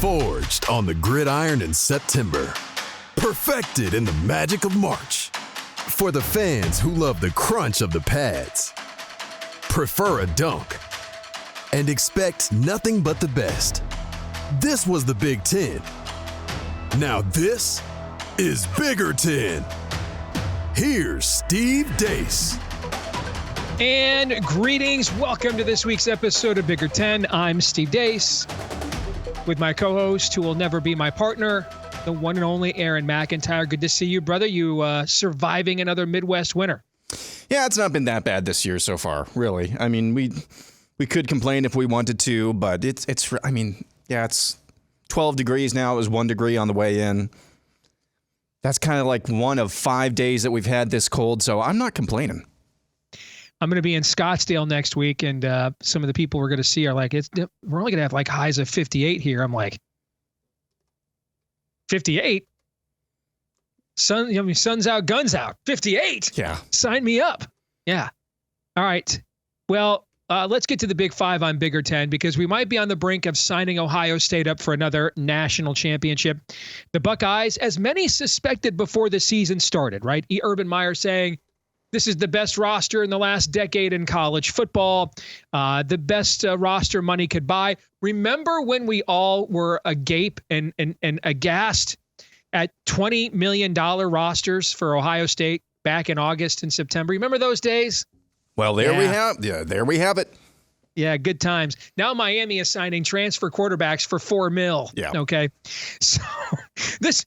Forged on the gridiron in September. Perfected in the magic of March. For the fans who love the crunch of the pads. Prefer a dunk. And expect nothing but the best. This was the Big Ten. Now this is Bigger Ten. Here's Steve Dace. And greetings. Welcome to this week's episode of Bigger Ten. I'm Steve Dace with my co-host, who will never be my partner, the one and only Aaron McIntyre. Good to see you, brother. You surviving another Midwest winter. Yeah, it's not been that bad this year so far, really. I mean, we could complain if we wanted to, but it's 12 degrees now. It was 1 degree on the way in. That's kind of like one of 5 days that we've had this cold, so I'm not complaining. I'm going to be in Scottsdale next week, and some of the people we're going to see are like, we're only going to have like highs of 58 here. I'm like, 58? Sun's out, guns out. 58? Yeah. Sign me up. Yeah. All right. Well, let's get to the Big Five on Bigger Ten, because we might be on the brink of signing Ohio State up for another national championship. The Buckeyes, as many suspected before the season started, right? Urban Meyer saying, this is the best roster in the last decade in college football, the best roster money could buy. Remember when we all were agape and aghast at $20 million rosters for Ohio State back in August and September? Remember those days? Well, there we have it. Yeah, good times. Now Miami is signing transfer quarterbacks for $4 million. Yeah. Okay. So this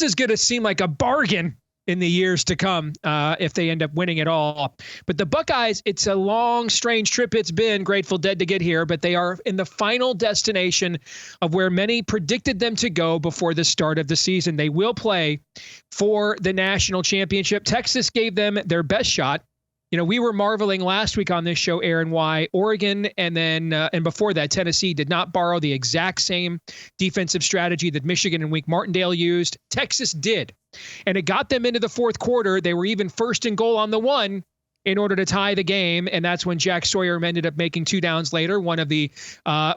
is going to seem like a bargain in the years to come if they end up winning it all. But the Buckeyes, it's a long, strange trip it's been, Grateful Dead, to get here, but they are in the final destination of where many predicted them to go before the start of the season. They will play for the national championship. Texas gave them their best shot. You know, we were marveling last week on this show, Aaron, why Oregon and before that, Tennessee did not borrow the exact same defensive strategy that Michigan and Wink Martindale used. Texas did. And it got them into the fourth quarter. They were even first and goal on the one in order to tie the game. And that's when Jack Sawyer ended up making 2 downs later. One of the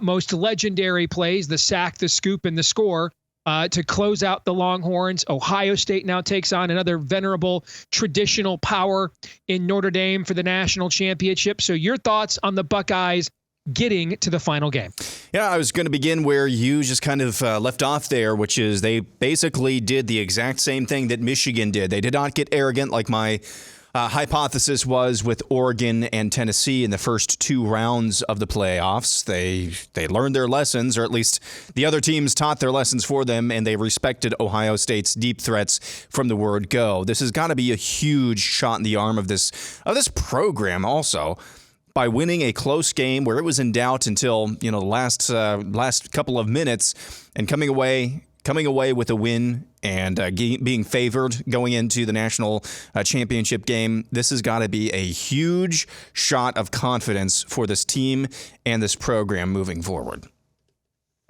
most legendary plays, the sack, the scoop, and the score. To close out the Longhorns. Ohio State now takes on another venerable traditional power in Notre Dame for the national championship. So your thoughts on the Buckeyes getting to the final game? Yeah, I was going to begin where you just kind of left off there, which is they basically did the exact same thing that Michigan did. They did not get arrogant like my hypothesis was with Oregon and Tennessee in the first 2 rounds of the playoffs. They learned their lessons, or at least the other teams taught their lessons for them, and they respected Ohio State's deep threats from the word go. This has got to be a huge shot in the arm of this program also, by winning a close game where it was in doubt until the last couple of minutes, and coming away with a win and being favored going into the national championship game. This has got to be a huge shot of confidence for this team and this program moving forward.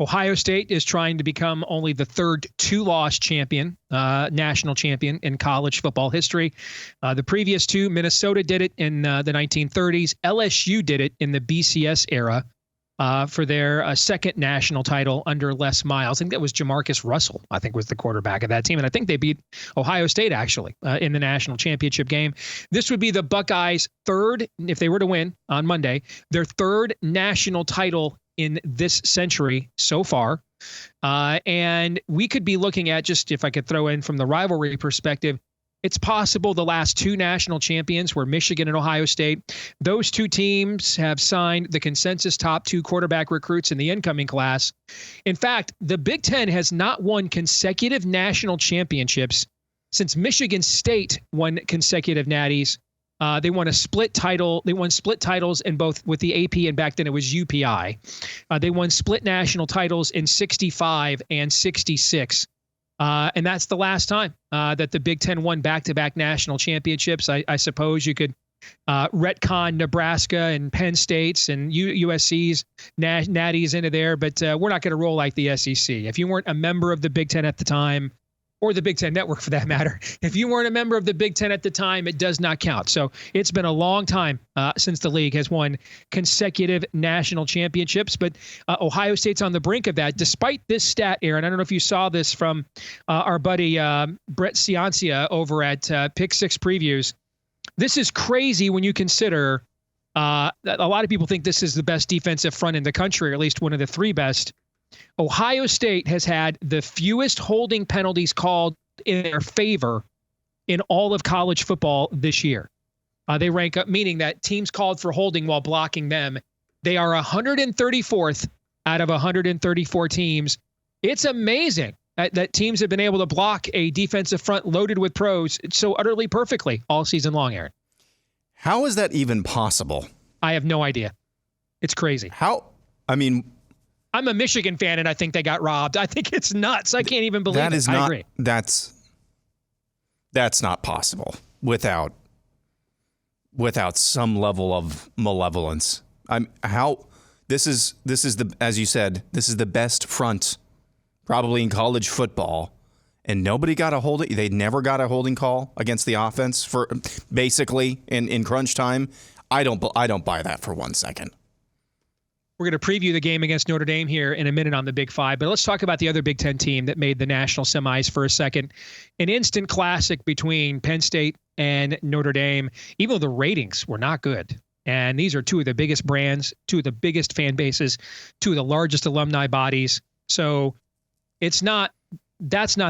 Ohio State is trying to become only the third 2-loss champion, national champion in college football history. The previous 2, Minnesota did it in the 1930s. LSU did it in the BCS era. For their second national title under Les Miles. I think that was Jamarcus Russell, I think, was the quarterback of that team. And I think they beat Ohio State, actually, in the national championship game. This would be the Buckeyes' third, if they were to win on Monday, their third national title in this century so far. And we could be looking at, just if I could throw in from the rivalry perspective, it's possible the last 2 national champions were Michigan and Ohio State. Those 2 teams have signed the consensus top 2 quarterback recruits in the incoming class. In fact, the Big Ten has not won consecutive national championships since Michigan State won consecutive natties. They won a split title. They won split titles in both with the AP, and back then it was UPI. They won split national titles in 65 and 66. And that's the last time that the Big Ten won back-to-back national championships. I suppose you could retcon Nebraska and Penn State's and USC's natties into there, but we're not going to roll like the SEC. If you weren't a member of the Big Ten at the time, or the Big Ten Network for that matter. If you weren't a member of the Big Ten at the time, it does not count. So it's been a long time since the league has won consecutive national championships. But Ohio State's on the brink of that, despite this stat, Aaron. I don't know if you saw this from our buddy Brett Ciancia over at Pick Six Previews. This is crazy when you consider a lot of people think this is the best defensive front in the country, or at least one of the three best. Ohio State has had the fewest holding penalties called in their favor in all of college football this year. They rank up, meaning that teams called for holding while blocking them. They are 134th out of 134 teams. It's amazing that teams have been able to block a defensive front loaded with pros so utterly perfectly all season long, Aaron. How is that even possible? I have no idea. It's crazy. I'm a Michigan fan, and I think they got robbed. I think it's nuts. I can't even believe it. I agree. That's not possible without some level of malevolence. This is as you said, this is the best front probably in college football, and nobody got a holding. They never got a holding call against the offense for basically in crunch time. I don't buy that for 1 second. We're going to preview the game against Notre Dame here in a minute on the Big Five, but let's talk about the other Big Ten team that made the national semis for a second. An instant classic between Penn State and Notre Dame, even though the ratings were not good. And these are two of the biggest brands, two of the biggest fan bases, two of the largest alumni bodies. So that's not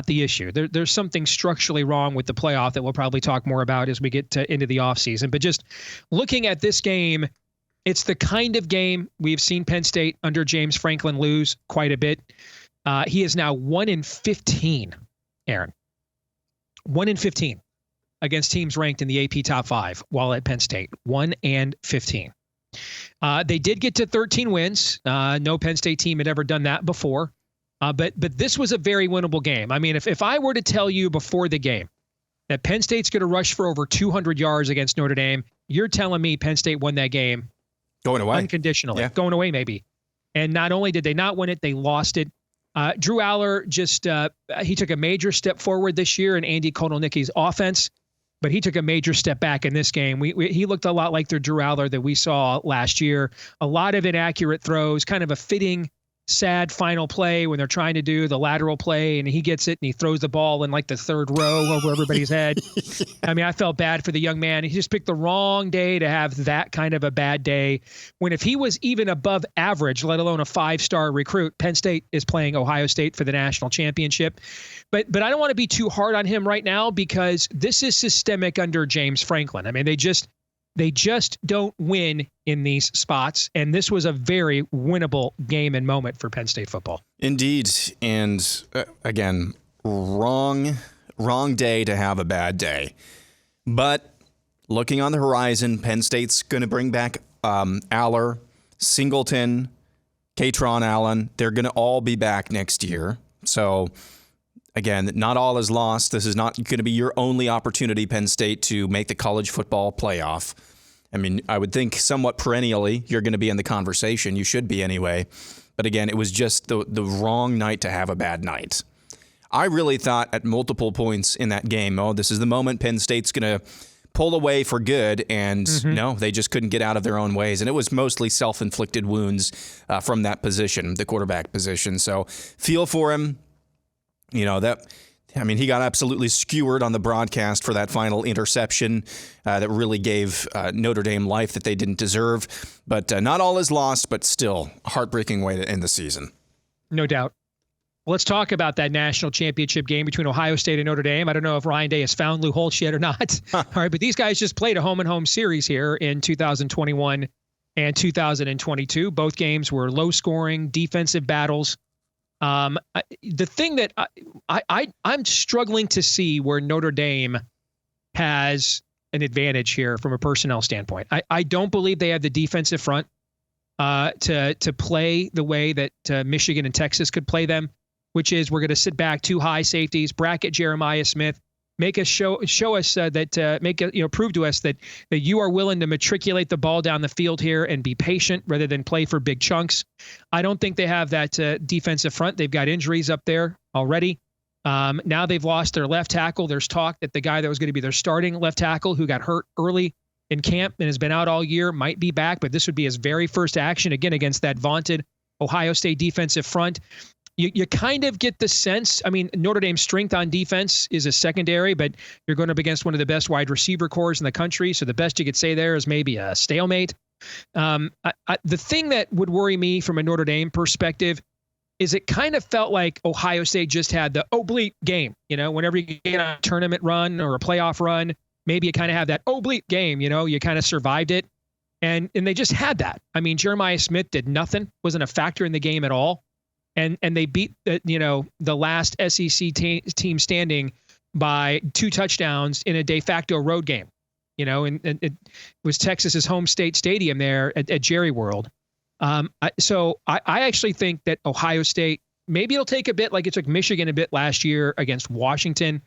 the issue. There's something structurally wrong with the playoff that we'll probably talk more about as we get into the offseason. But just looking at this game, it's the kind of game we've seen Penn State under James Franklin lose quite a bit. He is now 1-15, Aaron. 1-15 against teams ranked in the AP Top 5 while at Penn State. 1-15. They did get to 13 wins. No Penn State team had ever done that before. But this was a very winnable game. I mean, if I were to tell you before the game that Penn State's going to rush for over 200 yards against Notre Dame, you're telling me Penn State won that game. Going away. Unconditionally. Yeah. Going away, maybe. And not only did they not win it, they lost it. Drew Aller he took a major step forward this year in Andy Kotelnicki's offense, but he took a major step back in this game. He looked a lot like the Drew Aller that we saw last year. A lot of inaccurate throws, kind of a fitting, sad final play when they're trying to do the lateral play, and he gets it and he throws the ball in like the third row over everybody's head. I mean, I felt bad for the young man. He just picked the wrong day to have that kind of a bad day, when if he was even above average, let alone a 5-star recruit, Penn State is playing Ohio State for the national championship. But I don't want to be too hard on him right now, because this is systemic under James Franklin. I mean, they just don't win in these spots. And this was a very winnable game and moment for Penn State football. Indeed. And again, wrong day to have a bad day. But looking on the horizon, Penn State's going to bring back Aller, Singleton, Katron Allen. They're going to all be back next year. So again, not all is lost. This is not going to be your only opportunity, Penn State, to make the college football playoff. I mean, I would think somewhat perennially you're going to be in the conversation. You should be anyway. But again, it was just the wrong night to have a bad night. I really thought at multiple points in that game, this is the moment Penn State's going to pull away for good. And no, they just couldn't get out of their own ways. And it was mostly self-inflicted wounds from that position, the quarterback position. So feel for him. He got absolutely skewered on the broadcast for that final interception that really gave Notre Dame life that they didn't deserve. But not all is lost, but still a heartbreaking way to end the season. No doubt. Well, let's talk about that national championship game between Ohio State and Notre Dame. I don't know if Ryan Day has found Lou Holtz yet or not. All right, but these guys just played a home-and-home series here in 2021 and 2022. Both games were low-scoring defensive battles. The thing that I'm struggling to see where Notre Dame has an advantage here from a personnel standpoint. I don't believe they have the defensive front to play the way that Michigan and Texas could play them, which is we're going to sit back 2 high safeties, bracket Jeremiah Smith, make us show us prove to us that you are willing to matriculate the ball down the field here and be patient rather than play for big chunks. I don't think they have that defensive front. They've got injuries up there already. Now they've lost their left tackle. There's talk that the guy that was going to be their starting left tackle, who got hurt early in camp and has been out all year, might be back, but this would be his very first action again against that vaunted Ohio State defensive front. You kind of get the sense, I mean, Notre Dame's strength on defense is a secondary, but you're going up against one of the best wide receiver corps in the country, so the best you could say there is maybe a stalemate. The thing that would worry me from a Notre Dame perspective is it kind of felt like Ohio State just had the oblique game. You know, whenever you get on a tournament run or a playoff run, maybe you kind of have that oblique game, you know, you kind of survived it. And they just had that. I mean, Jeremiah Smith did nothing, wasn't a factor in the game at all. And they beat, the last SEC team standing by 2 touchdowns in a de facto road game. You know, and it was Texas's home state stadium there at Jerry World. So I actually think that Ohio State, maybe it'll take a bit like it took Michigan a bit last year against Washington.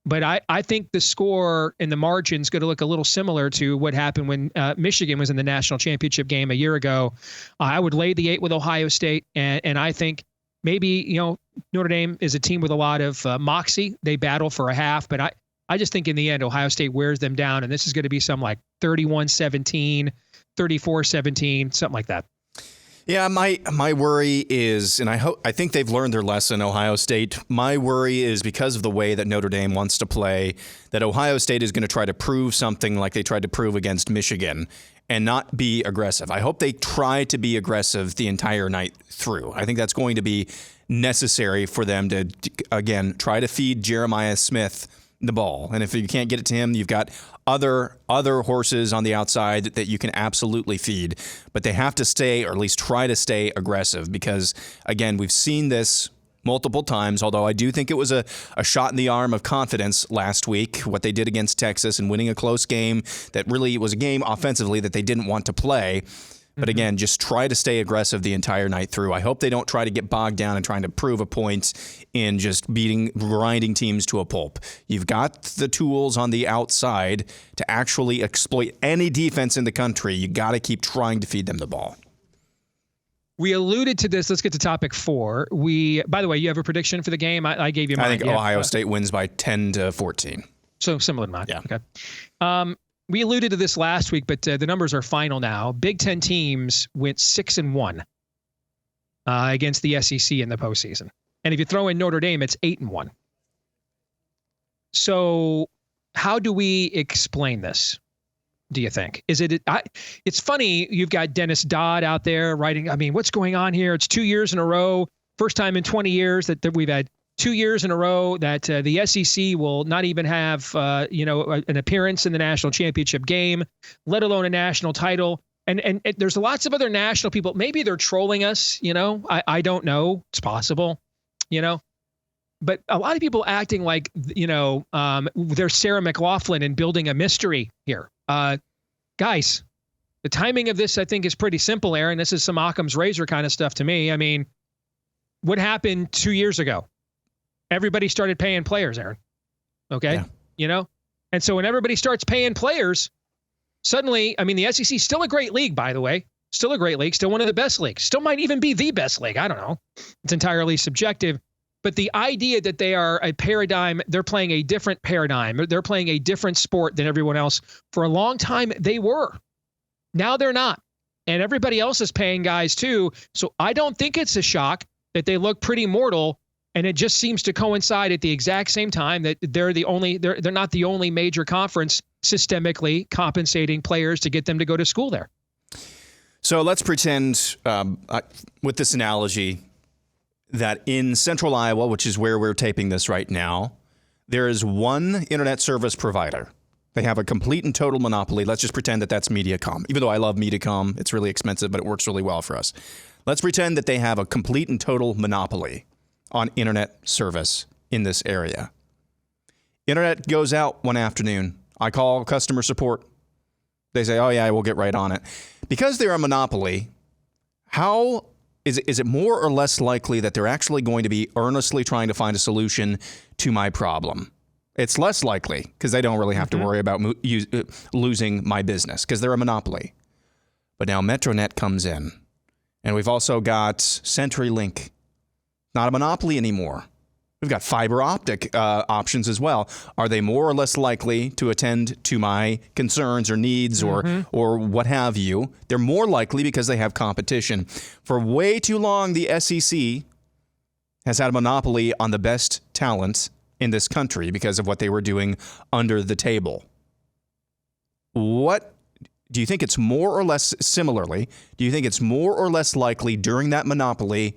But I think the score and the margin's going to look a little similar to what happened when Michigan was in the national championship game a year ago. I would lay the 8 with Ohio State, and I think maybe, Notre Dame is a team with a lot of moxie. They battle for a half, but I just think in the end, Ohio State wears them down, and this is going to be some like 31-17, 34-17, something like that. Yeah, my worry is, and I think they've learned their lesson, Ohio State. My worry is because of the way that Notre Dame wants to play, that Ohio State is going to try to prove something like they tried to prove against Michigan and not be aggressive. I hope they try to be aggressive the entire night through. I think that's going to be necessary for them to, again, try to feed Jeremiah Smith the ball. And if you can't get it to him, you've got other horses on the outside that you can absolutely feed. But they have to stay, or at least try to stay, aggressive because, again, we've seen this multiple times, although I do think it was a shot in the arm of confidence last week, what they did against Texas and winning a close game that really was a game offensively that they didn't want to play. But again, just try to stay aggressive the entire night through. I hope they don't try to get bogged down in trying to prove a point in just grinding teams to a pulp. You've got the tools on the outside to actually exploit any defense in the country. You got to keep trying to feed them the ball. We alluded to this. Let's get to topic 4. By the way, you have a prediction for the game? I gave you mine. I think Ohio State wins by 10-14. So similar to mine. Yeah. Okay. We alluded to this last week, but the numbers are final now. Big Ten teams went 6-1 against the SEC in the postseason, and if you throw in Notre Dame, it's 8-1. So, how do we explain this? Do you think? It's funny. You've got Dennis Dodd out there writing. I mean, what's going on here? It's 2 years in a row, first time in 20 years that we've had 2 years in a row that the SEC will not even have, an appearance in the national championship game, let alone a national title. And there's lots of other national people. Maybe they're trolling us, I don't know. It's possible, But a lot of people acting like, they're Sarah McLachlan and building a mystery here. Guys, the timing of this, I think, is pretty simple, Aaron. This is some Occam's razor kind of stuff to me. I mean, what happened 2 years ago? Everybody started paying players, Aaron. Okay. Yeah. And so when everybody starts paying players, suddenly, I mean, the SEC is still a great league, by the way, still a great league, still one of the best leagues, still might even be the best league. I don't know. It's entirely subjective. But the idea that they are a paradigm, they're playing a different paradigm, they're playing a different sport than everyone else. For a long time, they were. Now they're not. And everybody else is paying guys too. So I don't think it's a shock that they look pretty mortal. And it just seems to coincide at the exact same time that they're not the only major conference systemically compensating players to get them to go to school there. So let's pretend with this analogy that in central Iowa, which is where we're taping this right now, there is one internet service provider. They have a complete and total monopoly. Let's just pretend that that's Mediacom. Even though I love Mediacom, it's really expensive, but it works really well for us. Let's pretend that they have a complete and total monopoly on internet service in this area. Internet goes out one afternoon. I call customer support. They say, oh yeah, we'll get right on it. Because they're a monopoly, how is it more or less likely that they're actually going to be earnestly trying to find a solution to my problem? It's less likely because they don't really have to worry about losing my business because they're a monopoly. But now MetroNet comes in, and we've also got CenturyLink. Not a monopoly anymore. We've got fiber optic options as well. Are they more or less likely to attend to my concerns or needs or what have you? They're more likely because they have competition. For way too long, the SEC has had a monopoly on the best talent in this country because of what they were doing under the table. What do you think it's more or less similarly? Do you think it's more or less likely during that monopoly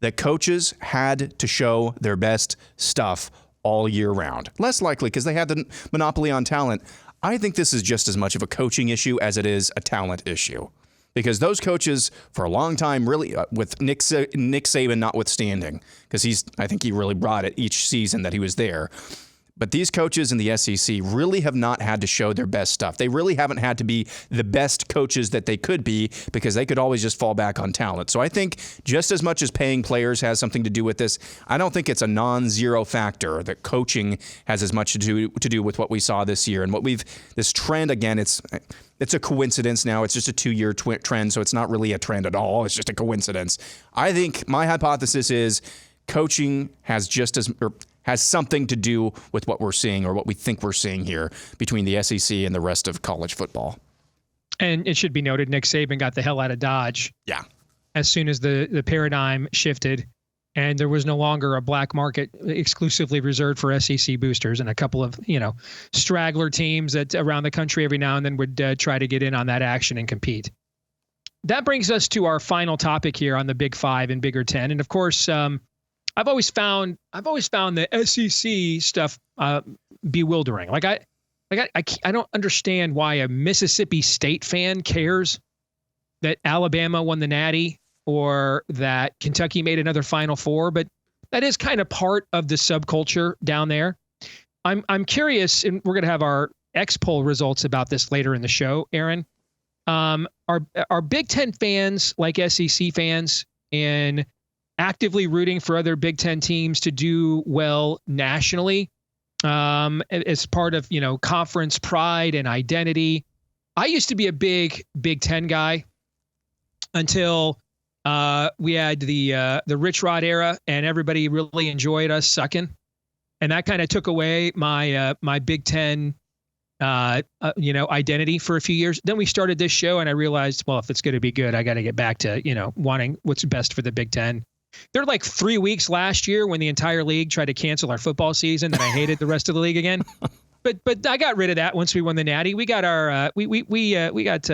that coaches had to show their best stuff all year round? Less likely because they had the monopoly on talent. I think this is just as much of a coaching issue as it is a talent issue. Because those coaches for a long time really, with Nick Saban notwithstanding, because I think he really brought it each season that he was there. But these coaches in the SEC really have not had to show their best stuff. They really haven't had to be the best coaches that they could be because they could always just fall back on talent. So I think just as much as paying players has something to do with this, I don't think it's a non-zero factor that coaching has as much to do with what we saw this year. And this trend, again, it's a coincidence now. It's just a 2-year trend, so it's not really a trend at all. It's just a coincidence. I think my hypothesis is coaching has something to do with what we're seeing or what we think we're seeing here between the SEC and the rest of college football. And it should be noted, Nick Saban got the hell out of Dodge. Yeah. As soon as the paradigm shifted and there was no longer a black market exclusively reserved for SEC boosters and a couple of, straggler teams that around the country every now and then would try to get in on that action and compete. That brings us to our final topic here on the Big Five and Bigger Ten. And of course, I've always found the SEC stuff bewildering. I don't understand why a Mississippi State fan cares that Alabama won the Natty or that Kentucky made another Final Four, but that is kind of part of the subculture down there. I'm curious, and we're going to have our X poll results about this later in the show, Aaron. Are Big Ten fans like SEC fans and actively rooting for other Big Ten teams to do well nationally as part of, conference pride and identity? I used to be a big Big Ten guy until we had the Rich Rod era and everybody really enjoyed us sucking. And that kind of took away my Big Ten identity for a few years. Then we started this show and I realized, well, if it's going to be good, I got to get back to, wanting what's best for the Big Ten. There were like 3 weeks last year when the entire league tried to cancel our football season and I hated the rest of the league again. But I got rid of that once we won the Natty. We got our we got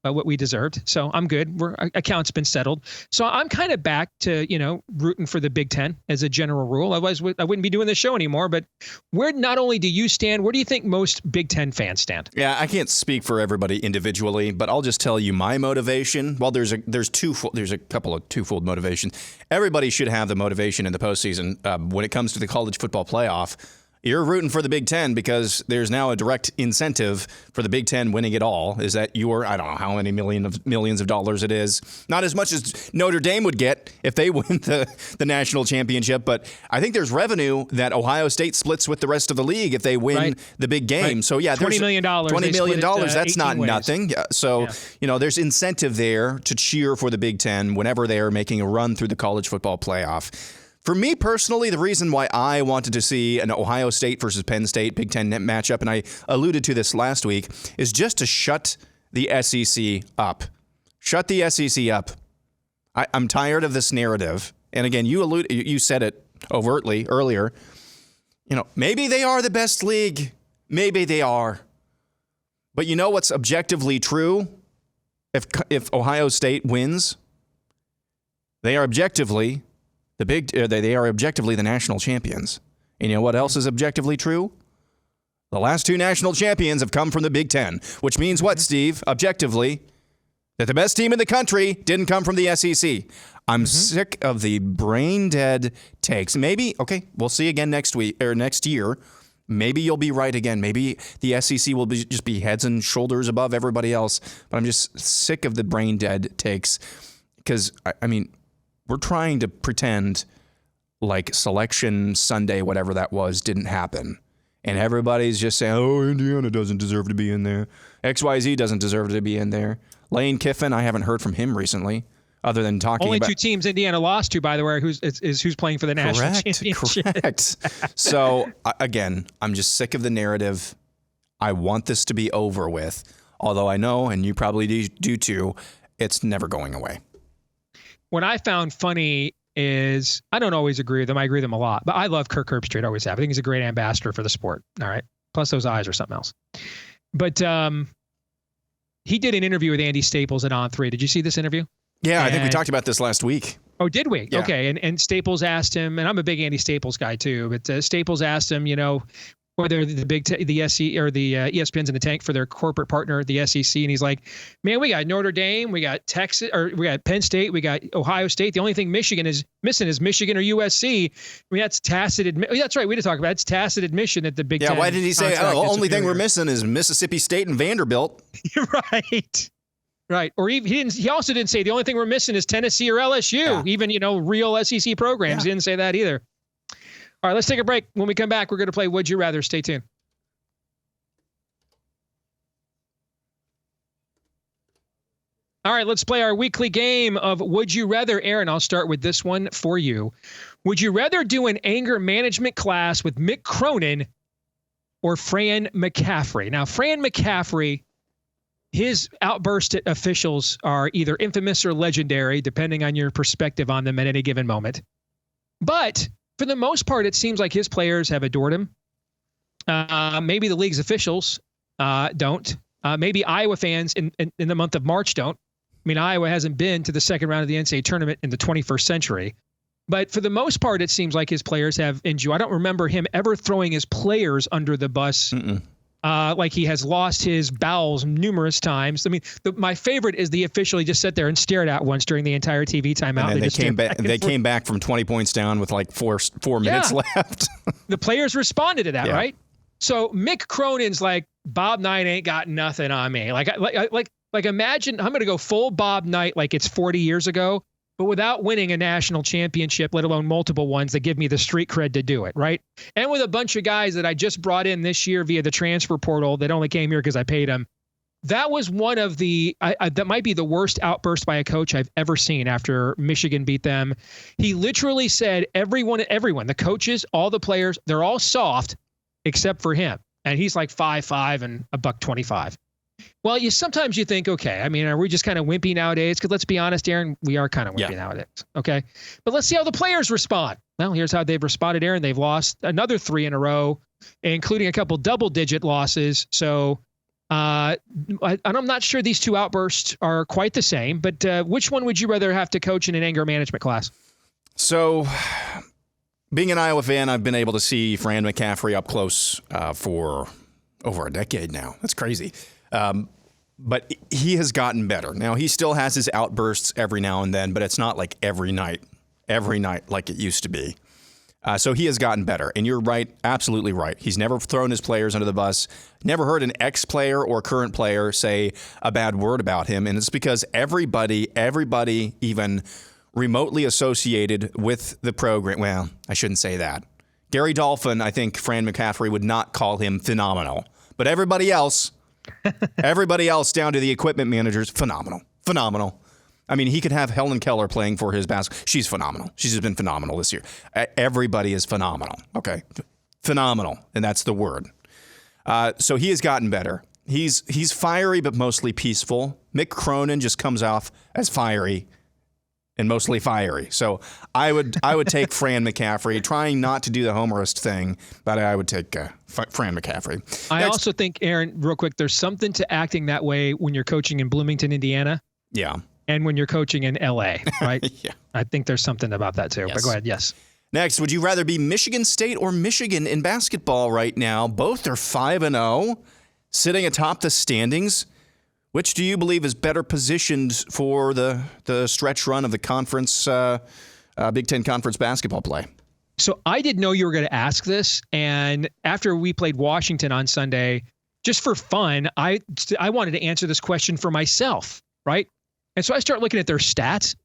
what we deserved. So I'm good. Account's been settled. So I'm kind of back to, rooting for the Big Ten as a general rule. Otherwise, I wouldn't be doing this show anymore. But where not only do you stand, where do you think most Big Ten fans stand? Yeah, I can't speak for everybody individually, but I'll just tell you my motivation. Well, there's a couple of twofold motivations. Everybody should have the motivation in the postseason when it comes to the college football playoff. You're rooting for the Big Ten because there's now a direct incentive for the Big Ten winning it all. Is that I don't know how many millions of dollars it is. Not as much as Notre Dame would get if they win the national championship, but I think there's revenue that Ohio State splits with the rest of the league if they win the big game. Right. So yeah, $20 million. $20 million. That's not ways. Nothing. So there's incentive there to cheer for the Big Ten whenever they are making a run through the college football playoff. For me personally, the reason why I wanted to see an Ohio State versus Penn State Big Ten matchup, and I alluded to this last week, is just to shut the SEC up. Shut the SEC up. I'm tired of this narrative. And again, you said it overtly earlier. Maybe they are the best league. Maybe they are. But you know what's objectively true? If Ohio State wins, they are objectively the national champions. And you know what else is objectively true? The last two national champions have come from the Big Ten, which means what, Steve? Objectively, that the best team in the country didn't come from the SEC. I'm sick of the brain-dead takes. Maybe, we'll see again next year. Maybe you'll be right again. Maybe the SEC will just be heads and shoulders above everybody else. But I'm just sick of the brain-dead takes because, we're trying to pretend like Selection Sunday, whatever that was, didn't happen. And everybody's just saying, Indiana doesn't deserve to be in there. XYZ doesn't deserve to be in there. Lane Kiffin, I haven't heard from him recently. other than talking only about... two teams Indiana lost to, by the way, who's playing for the national championship. Correct. So, again, I'm just sick of the narrative. I want this to be over with, although I know, and you probably do too, it's never going away. What I found funny is, I don't always agree with them. I agree with them a lot, but I love Kirk Herbstreit, always have. I think he's a great ambassador for the sport. All right. Plus those eyes are something else. But he did an interview with Andy Staples at On3. Did you see this interview? Yeah, I think we talked about this last week. Oh, did we? Yeah. Okay. And Staples asked him, and I'm a big Andy Staples guy too, but Staples asked him, whether the ESPN's in the tank for their corporate partner, the SEC. And he's like, man, we got Notre Dame, we got Texas, or we got Penn State, we got Ohio State. The only thing Michigan is missing is Michigan or USC. I mean, that's tacit admission. That's right. We did talk about it. It's tacit admission that the Big Ten. Yeah, why did he say, the only thing we're missing is Mississippi State and Vanderbilt? Right. Right. Or he also didn't say the only thing we're missing is Tennessee or LSU, even, real SEC programs. He didn't say that either. All right, let's take a break. When we come back, we're going to play Would You Rather. Stay tuned. All right, let's play our weekly game of Would You Rather. Aaron, I'll start with this one for you. Would you rather do an anger management class with Mick Cronin or Fran McCaffrey? Now, Fran McCaffrey, his outbursts at officials are either infamous or legendary, depending on your perspective on them at any given moment. But for the most part, it seems like his players have adored him. Maybe the league's officials don't. Maybe Iowa fans in the month of March don't. I mean, Iowa hasn't been to the second round of the NCAA tournament in the 21st century. But for the most part, it seems like his players have enjoyed. I don't remember him ever throwing his players under the bus. Like he has lost his bowels numerous times. I mean, my favorite is the official he just sat there and stared at once during the entire TV timeout. And then they came back from 20 points down with like four minutes left. The players responded to that, right? So Mick Cronin's like, Bob Knight ain't got nothing on me. Like imagine I'm going to go full Bob Knight like it's 40 years ago, but without winning a national championship, let alone multiple ones that give me the street cred to do it, right? And with a bunch of guys that I just brought in this year via the transfer portal that only came here because I paid them. That was one of that might be the worst outburst by a coach I've ever seen after Michigan beat them. He literally said, everyone, the coaches, all the players, they're all soft except for him. And he's like 5'5" and $125. Well, sometimes you think, okay, I mean, are we just kind of wimpy nowadays? Because let's be honest, Aaron, we are kind of wimpy nowadays. Okay. But let's see how the players respond. Well, here's how they've responded, Aaron. They've lost another 3 in a row, including a couple double-digit losses. So I'm not sure these two outbursts are quite the same, but which one would you rather have to coach in an anger management class? So being an Iowa fan, I've been able to see Fran McCaffrey up close for over a decade now. That's crazy. But he has gotten better. Now, he still has his outbursts every now and then, but it's not like every night like it used to be. So he has gotten better. And you're right, absolutely right. He's never thrown his players under the bus, never heard an ex-player or current player say a bad word about him. And it's because everybody even remotely associated with the program. Well, I shouldn't say that. Gary Dolphin, I think Fran McCaffrey would not call him phenomenal. But everybody else down to the equipment managers, phenomenal. I mean, he could have Helen Keller playing for his basketball. She's phenomenal. She's just been phenomenal this year. Everybody is phenomenal. Okay. Phenomenal. And that's the word. So he has gotten better. He's fiery, but mostly peaceful. Mick Cronin just comes off as fiery and mostly fiery. So I would take Fran McCaffrey, trying not to do the homerist thing, but I would take Fran McCaffrey. I also think, Aaron, real quick, there's something to acting that way when you're coaching in Bloomington, Indiana. Yeah. And when you're coaching in LA, right? Yeah. I think there's something about that too. Yes. But go ahead. Yes. Next, would you rather be Michigan State or Michigan in basketball right now? Both are 5-0, sitting atop the standings. Which do you believe is better positioned for the stretch run of the conference, Big Ten Conference basketball play? So I didn't know you were going to ask this. And after we played Washington on Sunday, just for fun, I wanted to answer this question for myself, right? And so I start looking at their stats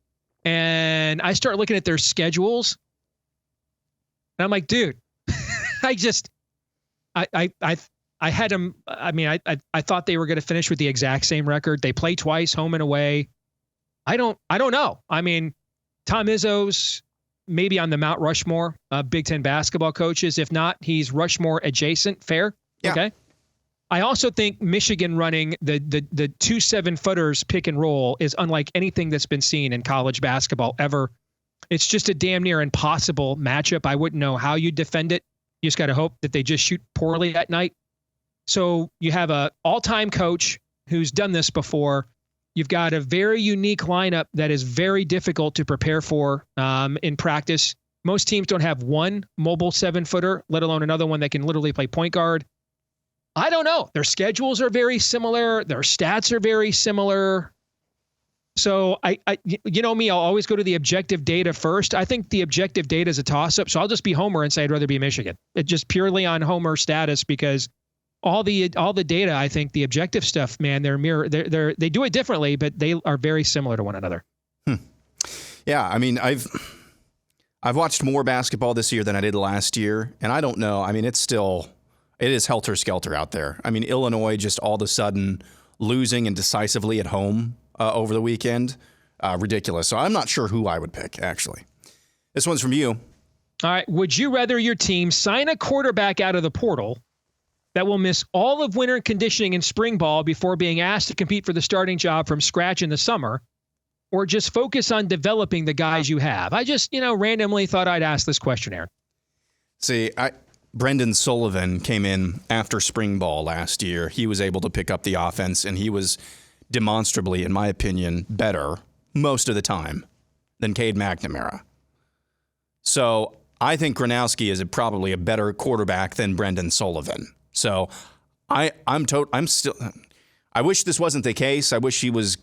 and I start looking at their schedules. And I'm like, dude, I had them. I mean, I thought they were going to finish with the exact same record. They play twice, home and away. I don't know. I mean, Tom Izzo's maybe on the Mount Rushmore Big Ten basketball coaches. If not, he's Rushmore adjacent. Fair? Yeah. Okay. I also think Michigan running the 2 7-footers pick and roll is unlike anything that's been seen in college basketball ever. It's just a damn near impossible matchup. I wouldn't know how you defend it. You just got to hope that they just shoot poorly at night. So you have a all-time coach who's done this before. You've got a very unique lineup that is very difficult to prepare for in practice. Most teams don't have one mobile 7-footer, let alone another one that can literally play point guard. I don't know. Their schedules are very similar. Their stats are very similar. So I you know me, I'll always go to the objective data first. I think the objective data is a toss-up, so I'll just be Homer and say I'd rather be Michigan. It's just purely on Homer status because all the data, I think the objective stuff, man, they do it differently, but they are very similar to one another. Yeah, I mean, I've watched more basketball this year than I did last year, and I don't know. I mean, it is helter-skelter out there. I mean, Illinois just all of a sudden losing and decisively at home over the weekend. Ridiculous. So I'm not sure who I would pick, actually. This one's from you. All right. Would you rather your team sign a quarterback out of the portal that will miss all of winter conditioning and spring ball before being asked to compete for the starting job from scratch in the summer, or just focus on developing the guys you have? I just, randomly thought I'd ask this question, Aaron. See, Brendan Sullivan came in after spring ball last year. He was able to pick up the offense, and he was demonstrably, in my opinion, better most of the time than Cade McNamara. So I think Gronowski is probably a better quarterback than Brendan Sullivan. So I wish this wasn't the case. I wish he was,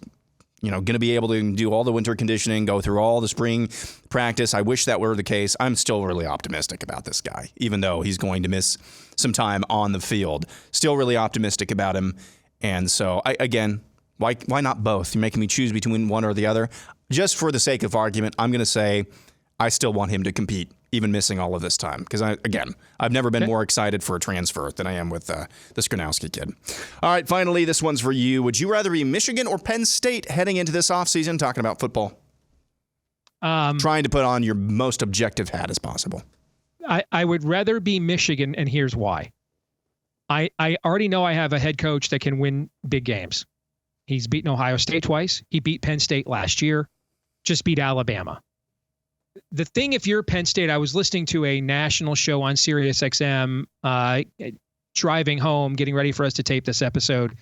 going to be able to do all the winter conditioning, go through all the spring practice. I wish that were the case. I'm still really optimistic about this guy, even though he's going to miss some time on the field. Still really optimistic about him. And so, why not both? You're making me choose between one or the other. Just for the sake of argument, I'm going to say I still want him to compete, even missing all of this time. Because, I've never been more excited for a transfer than I am with this Gronowski kid. All right, finally, this one's for you. Would you rather be Michigan or Penn State heading into this offseason, talking about football? Trying to put on your most objective hat as possible. I would rather be Michigan, and here's why. I already know I have a head coach that can win big games. He's beaten Ohio State twice. He beat Penn State last year, just beat Alabama. The thing, if you're Penn State, I was listening to a national show on Sirius XM, driving home, getting ready for us to tape this episode.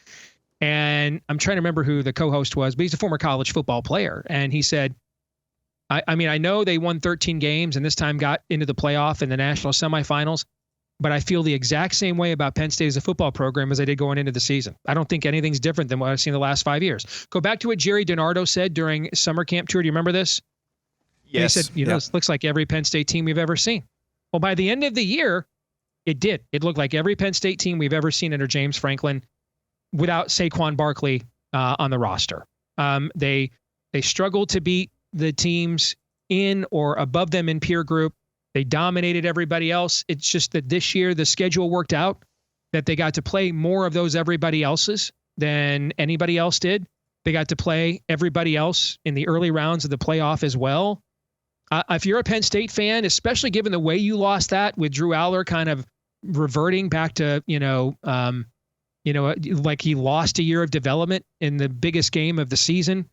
And I'm trying to remember who the co-host was, but he's a former college football player. And he said, I know they won 13 games and this time got into the playoff and the national semifinals, but I feel the exact same way about Penn State as a football program as I did going into the season. I don't think anything's different than what I've seen the last 5 years. Go back to what Jerry DiNardo said during summer camp tour. Do you remember this? Yes. He said, This looks like every Penn State team we've ever seen. Well, by the end of the year, it did. It looked like every Penn State team we've ever seen under James Franklin without Saquon Barkley on the roster. They struggled to beat the teams in or above them in peer group. They dominated everybody else. It's just that this year the schedule worked out that they got to play more of those everybody else's than anybody else did. They got to play everybody else in the early rounds of the playoff as well. If you're a Penn State fan, especially given the way you lost that with Drew Aller kind of reverting back to, like he lost a year of development in the biggest game of the season.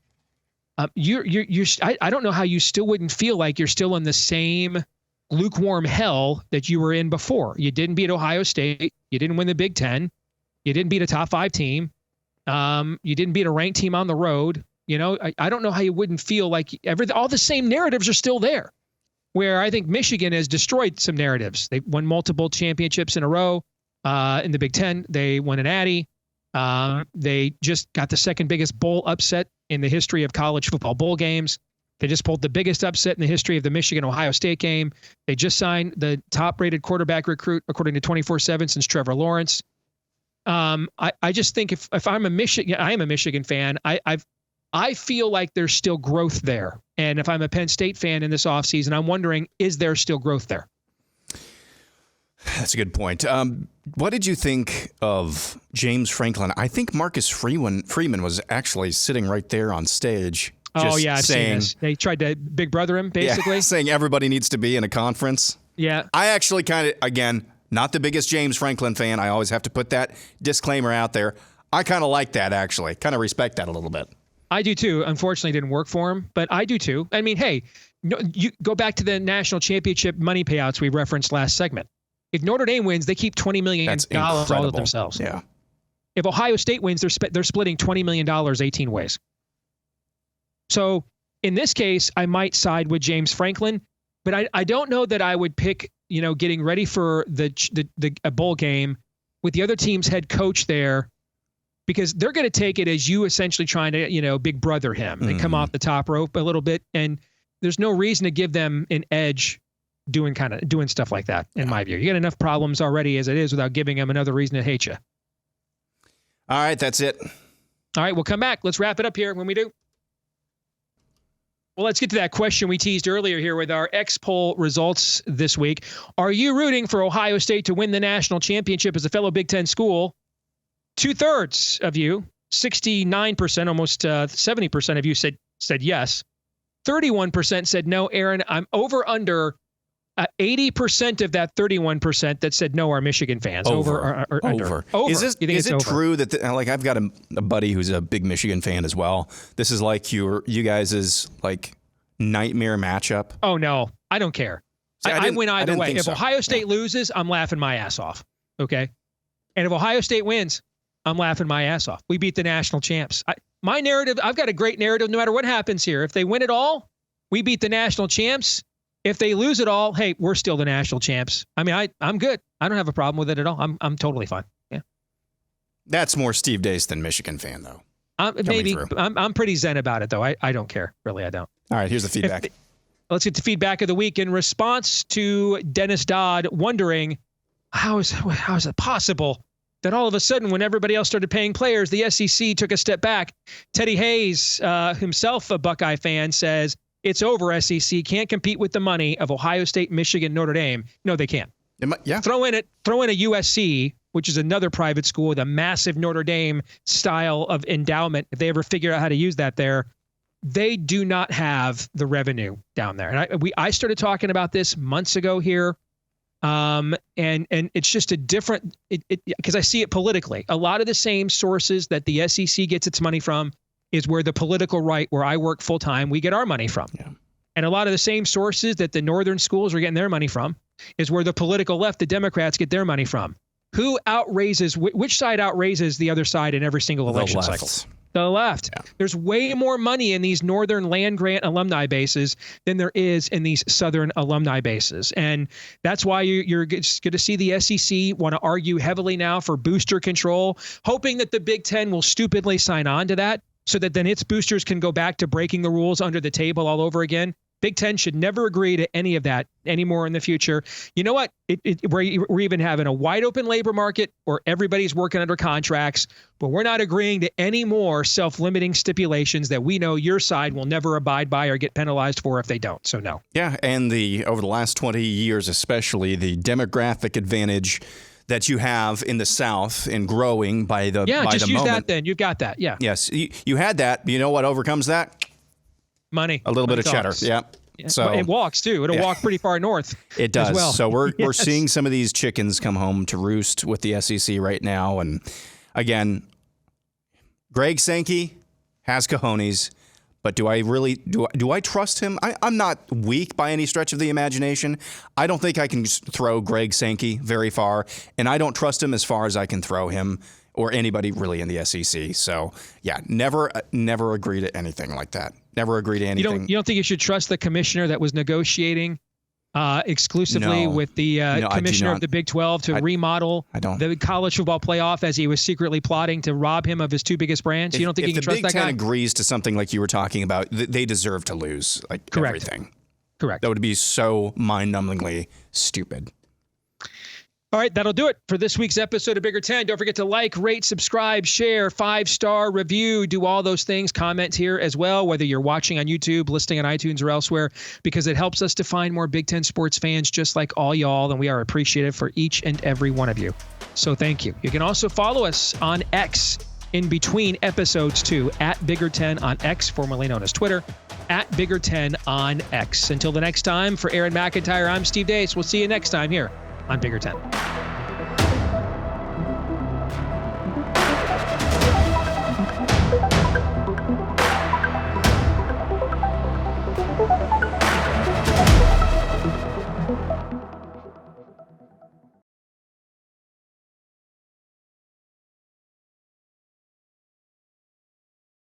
I don't know how you still wouldn't feel like you're still in the same lukewarm hell that you were in before. You didn't beat Ohio State. You didn't win the Big Ten. You didn't beat a top 5 team. You didn't beat a ranked team on the road. I don't know how you wouldn't feel like all the same narratives are still there, where I think Michigan has destroyed some narratives. They won multiple championships in a row in the Big Ten. They won an Addy. They just got the second biggest bowl upset in the history of college football bowl games. They just pulled the biggest upset in the history of the Michigan-Ohio State game. They just signed the top-rated quarterback recruit, according to 24/7, since Trevor Lawrence. I just think if I'm I am a Michigan fan. I feel like there's still growth there. And if I'm a Penn State fan in this offseason, I'm wondering, is there still growth there? That's a good point. What did you think of James Franklin? I think Marcus Freeman was actually sitting right there on stage. Oh, yeah, I've seen this. They tried to Big Brother him, basically. Yeah, saying everybody needs to be in a conference. Yeah. I actually kind of, again, not the biggest James Franklin fan. I always have to put that disclaimer out there. I kind of like that, actually. Kind of respect that a little bit. I do, too. Unfortunately, it didn't work for him, but I do, too. I mean, hey, you go back to the national championship money payouts we referenced last segment. If Notre Dame wins, they keep $20 million all to themselves. Yeah. If Ohio State wins, they're splitting $20 million 18 ways. So in this case, I might side with James Franklin, but I don't know that I would pick, getting ready for a bowl game with the other team's head coach there, because they're going to take it as you essentially trying to, Big Brother him and come off the top rope a little bit. And there's no reason to give them an edge doing stuff like that, in my view. You got enough problems already as it is without giving them another reason to hate you. All right, that's it. All right, we'll come back. Let's wrap it up here when we do. Well, let's get to that question we teased earlier here with our X-Poll results this week. Are you rooting for Ohio State to win the national championship as a fellow Big Ten school? 2/3 of you, 69%, almost 70% of you said yes. 31% said no. Aaron, I'm under 80% of that 31% that said no are Michigan fans. Over. Under. Is it true that I've got a buddy who's a big Michigan fan as well? This is like you guys' nightmare matchup. Oh no, I don't care. See, I win either way. If Ohio State loses, I'm laughing my ass off. Okay, and if Ohio State wins, I'm laughing my ass off. We beat the national champs. My narrative, I've got a great narrative no matter what happens here. If they win it all, we beat the national champs. If they lose it all, hey, we're still the national champs. I mean, I'm good. I don't have a problem with it at all. I'm totally fine. Yeah. That's more Steve Dace than Michigan fan, though. Maybe. I'm pretty zen about it, though. I don't care. Really, I don't. All right, here's the feedback. Let's get the feedback of the week. In response to Dennis Dodd wondering, how is it possible that all of a sudden, when everybody else started paying players, the SEC took a step back? Teddy Hayes, himself a Buckeye fan, says, it's over, SEC. Can't compete with the money of Ohio State, Michigan, Notre Dame. No, they can't. Yeah. Throw in a USC, which is another private school with a massive Notre Dame style of endowment. If they ever figure out how to use that there, they do not have the revenue down there. And I started talking about this months ago here. And it's just a different, because I see it politically. A lot of the same sources that the SEC gets its money from is where the political right, where I work full time, we get our money from. Yeah. And a lot of the same sources that the northern schools are getting their money from is where the political left, the Democrats, get their money from. Who outraises, which side outraises the other side in every single election cycle? The left. Yeah. There's way more money in these northern land grant alumni bases than there is in these southern alumni bases. And that's why you're going to see the SEC want to argue heavily now for booster control, hoping that the Big Ten will stupidly sign on to that so that then its boosters can go back to breaking the rules under the table all over again. Big Ten should never agree to any of that anymore in the future. You know what? We're even having a wide open labor market where everybody's working under contracts, but we're not agreeing to any more self-limiting stipulations that we know your side will never abide by or get penalized for if they don't. So no. Yeah, and over the last 20 years especially, the demographic advantage that you have in the South in growing by the moment. Yeah, just use that then. You've got that. Yeah. Yes, you had that. But you know what overcomes that? Money. A little bit of cheddar. Yeah. So it walks too. It'll walk pretty far north. It does. As well. So we're seeing some of these chickens come home to roost with the SEC right now. And again, Greg Sankey has cojones, but do I trust him? I'm not weak by any stretch of the imagination. I don't think I can throw Greg Sankey very far, and I don't trust him as far as I can throw him or anybody really in the SEC. So yeah, never agree to anything like that. Never agree to anything. You don't think you should trust the commissioner that was negotiating exclusively with the commissioner of the Big 12 to remodel the college football playoff as he was secretly plotting to rob him of his two biggest brands? You don't think you can trust that guy? If the Big Ten agrees to something like you were talking about, they deserve to lose everything. Correct. That would be so mind-numbingly stupid. All right, that'll do it for this week's episode of Bigger 10. Don't forget to like, rate, subscribe, share, 5-star review, do all those things. Comment here as well, whether you're watching on YouTube, listening on iTunes, or elsewhere, because it helps us to find more Big Ten sports fans just like all y'all, and we are appreciative for each and every one of you. So thank you. You can also follow us on X in between episodes too, at Bigger10 on X, formerly known as Twitter, at Bigger10 on X. Until the next time, for Aaron McIntyre, I'm Steve Dace. We'll see you next time here on Bigger 10.